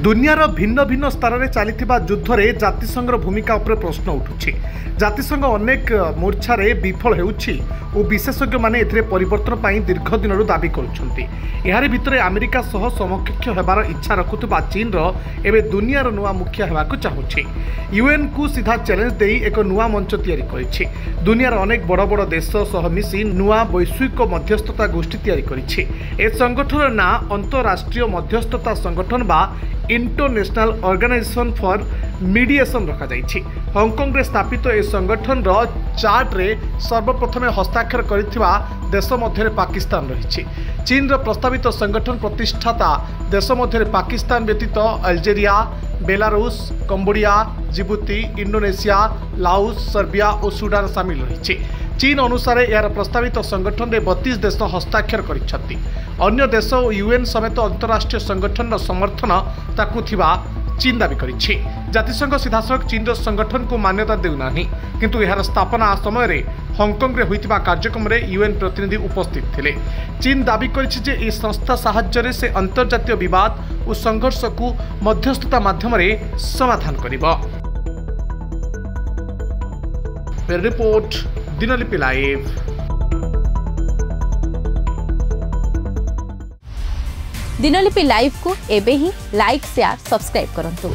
दुनियार भिन्न भिन्न स्थान में चली युद्ध में जातिसंघर भूमिका उपर प्रश्न उठुछि। जातिसंघ अनेक मोर्चार विफल होउछि और विशेषज्ञ माने एथिरे परिवर्तन पर दीर्घ दिन दाबी करुछन्ति। यार भितर अमेरिका सह समकक्ष होबार इच्छा रखुवा चीन एवं दुनियार नुआ मुखिया होगाकू चाहूछि। यूएन को सीधा चैलेंज दे एक नुआ मंच तैयारी करिछि। दुनियार अनेक बड़ बड़ देश सह मिसी नुआ वैश्विक मध्यस्थता गोष्ठी तैयारी करिछि। ए संगठन ना अंतरराष्ट्रीय मध्यस्थता संगठन बा इंटरनेशनल ऑर्गेनाइजेशन फॉर मीडिएशन रखा जाइछि। हांगकांग रे स्थापित ए संगठन रो चार्ट रे सर्वप्रथम हस्ताक्षर करिथिबा देश मध्य पाकिस्तान रही। चीन रो प्रस्तावित संगठन प्रतिष्ठाता देश मध्य पाकिस्तान व्यतीत Algeria, Belarus, Cambodia, जिबुती, Indonesia, Laos, Serbia और सुडान सामिल रही। चीन अनुसार यार प्रस्तावित संगठन में 32 देश हस्ताक्षर करिसेंति। अन्य देश और यूएन समेत अंतरराष्ट्रीय संगठन समर्थन ताकू थिबा चीन दाबी करिछि। जातिसंघ सीधासलख चीन संगठन को मान्यता देउना किंतु यार स्थापना समय रे हांगकांग रे होइतिबा कार्यक्रम रे यूएन प्रतिनिधि उपस्थित थिले। चीन दाबी करिछि जे ई संस्था साहाय्य से अंतर्जातीय विवाद और संघर्ष को मध्यस्थता माध्यम रे समाधान करिबो। Report Dinalipi live. Dinalipi live को एबे ही लाइक शेयर सब्सक्राइब करंतु।